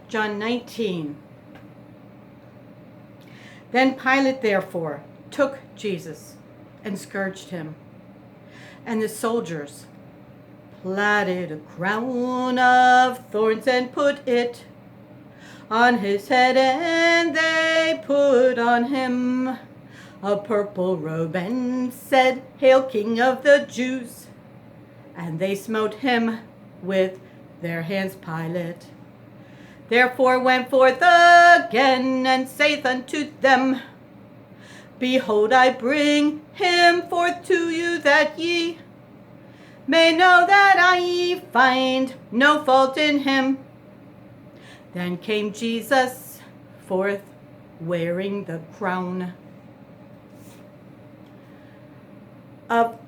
John 19. Then Pilate therefore took Jesus and scourged him. And the soldiers plaited a crown of thorns and put it on his head, and they put on him a purple robe and said, Hail, King of the Jews! And they smote him with their hands. Pilate therefore went forth again and saith unto them, Behold, I bring him forth to you, that ye may know that I find no fault in him. Then came Jesus forth, wearing the crown of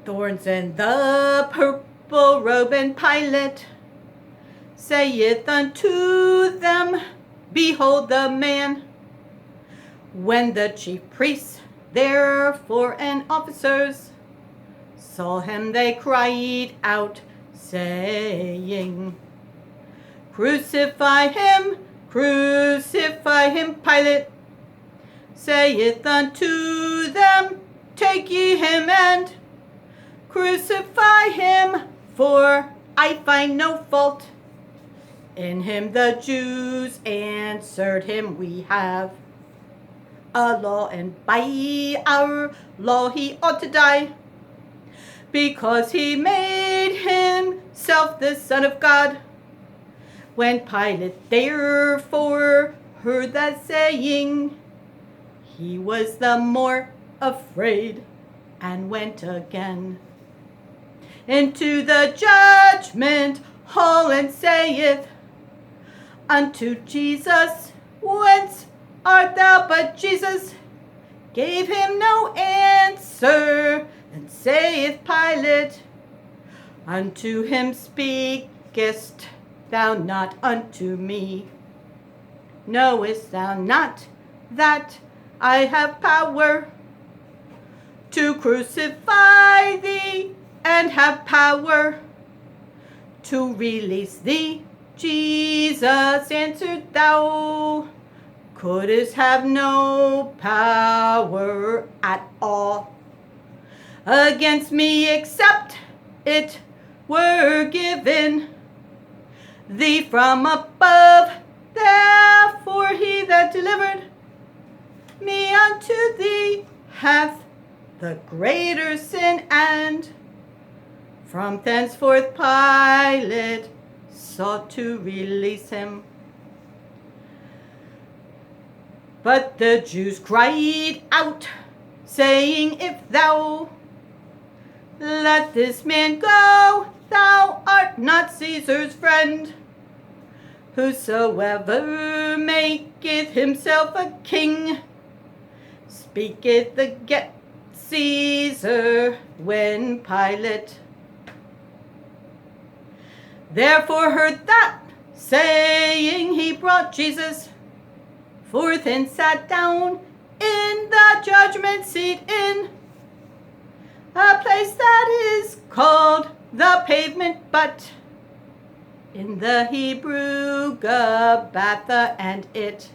thorns and the purple robe, and Pilate saith unto them, Behold the man. When the chief priests, therefore, and officers saw him, they cried out, saying, Crucify him, crucify him. Pilate saith unto them, Take ye him and crucify him, for I find no fault in him. The Jews answered him, We have a law, and by our law he ought to die, because he made himself the Son of God. When Pilate therefore heard that saying, he was the more afraid, and went again into the judgment hall, and saith unto Jesus, Whence art thou? But Jesus gave him no answer. Then saith Pilate unto him, Speakest thou not unto me? Knowest thou not that I have power to crucify thee, and have power to release thee? Jesus answered, Thou couldst have no power at all against me, except it were given thee from above. Therefore he that delivered me unto thee hath the greater sin. And from thenceforth Pilate sought to release him. But the Jews cried out, saying, If thou let this man go, thou art not Caesar's friend. Whosoever maketh himself a king speaketh against Caesar. When Pilate therefore heard that saying, he brought Jesus forth and sat down in the judgment seat, in a place that is called the Pavement, but in the Hebrew Gabbatha, and it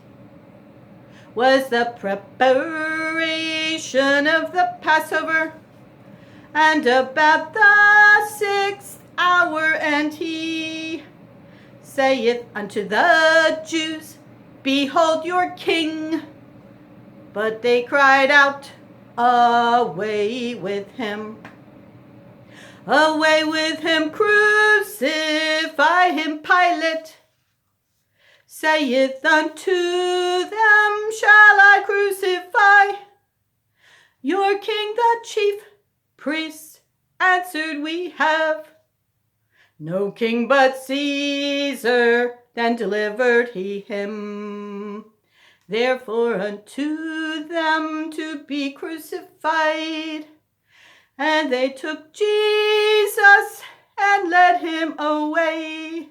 was the preparation of the Passover, and about the 6th hour. And he saith unto the Jews, Behold your king. But they cried out, Away with him! Away with him! Crucify him! Pilate saith unto them, Shall I crucify your king? The chief priests answered, We have no king but Caesar. Then delivered he him therefore unto them to be crucified. And they took Jesus and led him away.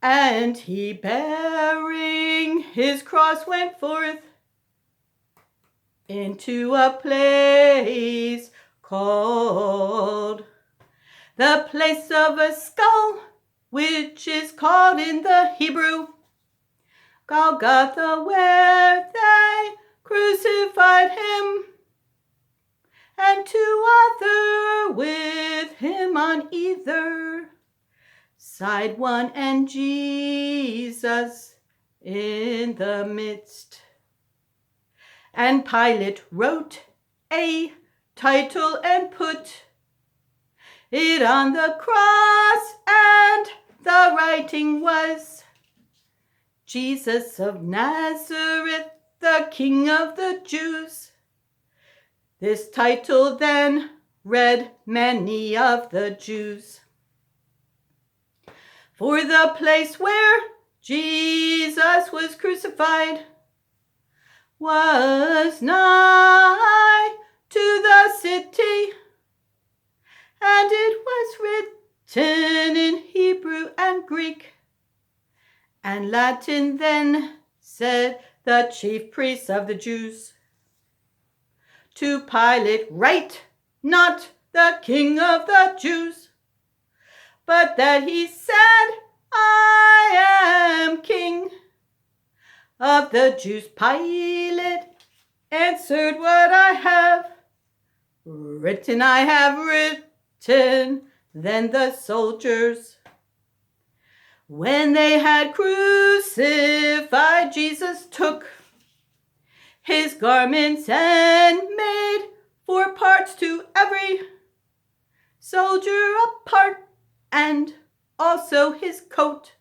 And he, bearing his cross, went forth into a place called the place of a skull, which is called in the Hebrew Golgotha, where they crucified him, and two other with him on either side, one and Jesus in the midst. And Pilate wrote a title and put it on the cross, and the writing was, Jesus of Nazareth, the King of the Jews. This title then read many of the Jews. For the place where Jesus was crucified was nigh to the city, and it was written in Hebrew and Greek and Latin. Then said the chief priests of the Jews to Pilate, write not the King of the Jews, but that he said, I am King of the Jews. Pilate answered, what I have written, I have written. Then the soldiers, when they had crucified Jesus, took his garments and made 4 parts, to every soldier a part, and also his coat.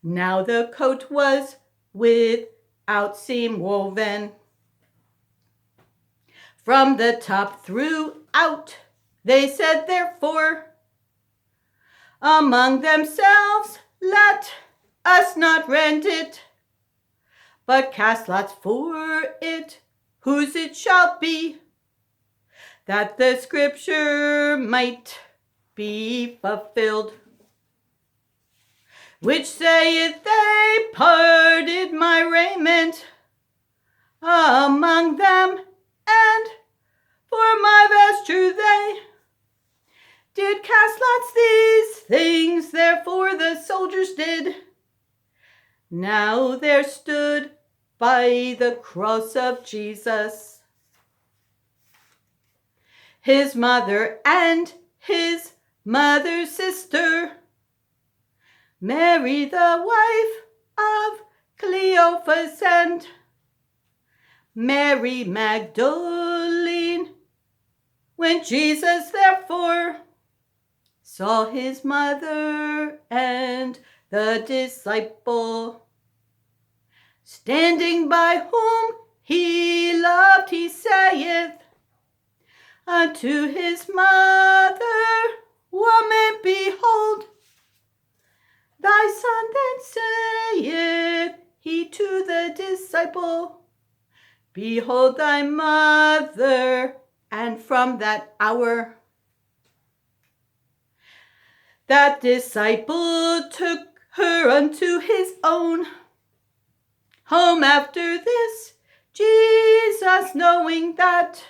Now the coat was without seam woven from the top throughout. They said, therefore, among themselves, let us not rend it, but cast lots for it, whose it shall be, that the scripture might be fulfilled, which saith, they parted my raiment among them, and for my vesture they did cast lots. These things therefore the soldiers did. Now there stood by the cross of Jesus his mother and his mother's sister, Mary the wife of Cleophas, and Mary Magdalene. When Jesus therefore saw his mother and the disciple standing by whom he loved, he saith unto his mother, woman, behold thy son. Then saith he to the disciple, behold thy mother. And from that hour that disciple took her unto his own home. After this, Jesus, knowing that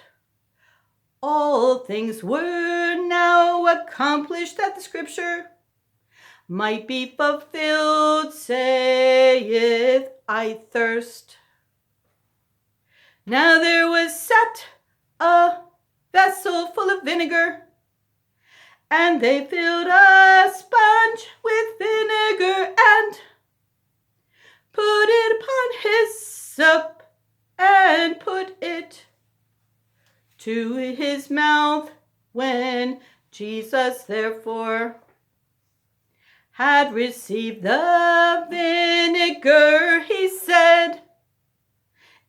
all things were now accomplished, that the scripture might be fulfilled, saith, I thirst. Now there was set a vessel full of vinegar, and they filled a sponge with vinegar, and put it upon hyssop, and put it to his mouth. When Jesus therefore had received the vinegar, he said,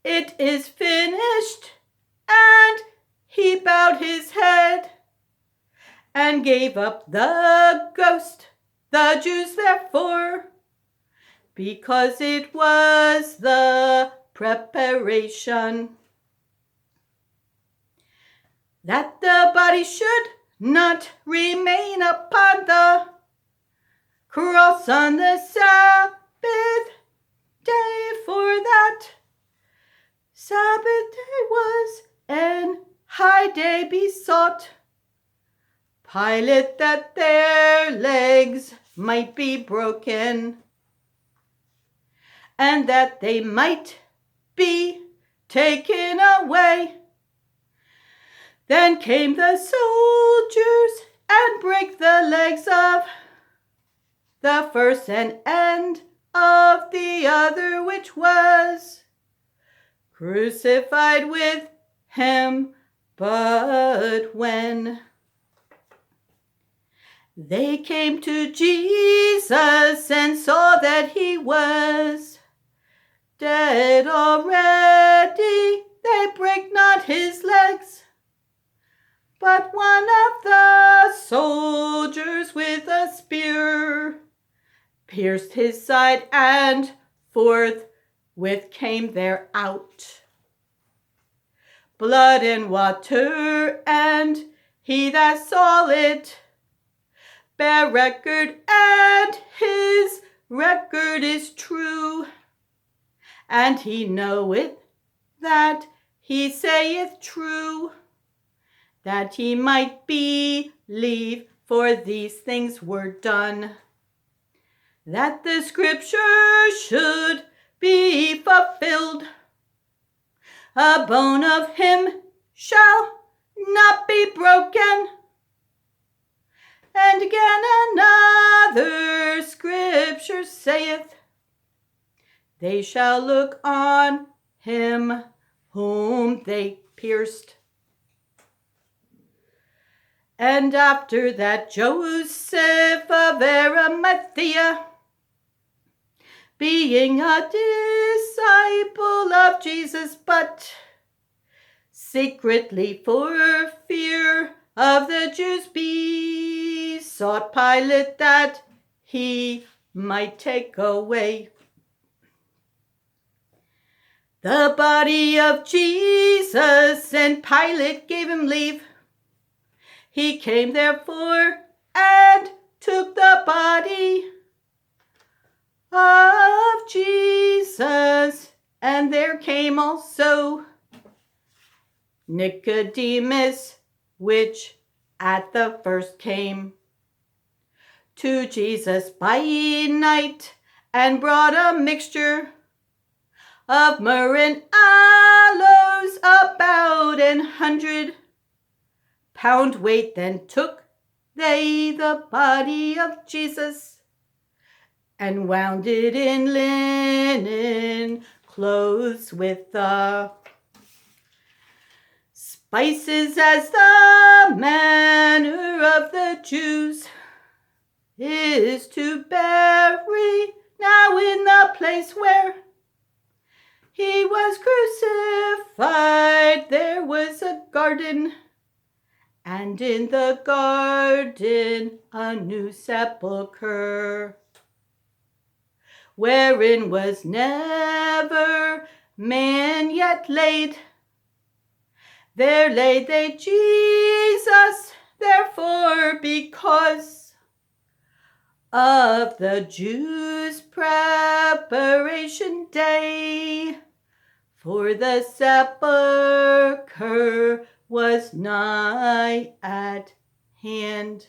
it is finished. And he bowed his head and gave up the ghost. The Jews therefore, because it was the preparation that the body should not remain upon the cross on the Sabbath day, for that Sabbath day was an high day, besought Pilate that their legs might be broken, and that they might be taken away. Then came the soldiers and brake the legs of the first and end of the other, which was crucified with him. But when they came to Jesus and saw that he was dead already, they brake not his legs, but one of the soldiers with a spear pierced his side, and forthwith came there out blood and water, and he that saw it bare record, and his record is true. And he knoweth that he saith true, that he might believe, for these things were done, that the scripture should be fulfilled. A bone of him shall not be broken. And again another scripture saith, they shall look on him whom they pierced. And after that Joseph of Arimathea, being a disciple of Jesus, but secretly for fear of the Jews, besought Pilate that he might take away the body of Jesus, and Pilate gave him leave. He came therefore and took the body of Jesus, and there came also Nicodemus, which at the first came to Jesus by night, and brought a mixture of myrrh and aloes, about 100 pound weight. Then took they the body of Jesus, and wound it in linen clothes with the spices, as the manner of the Jews is to bury. Now in the place where he was crucified, there was a garden, and in the garden a new sepulchre, wherein was never man yet laid. There laid they Jesus, therefore, because of the Jews' preparation day, for the sepulchre was nigh at hand.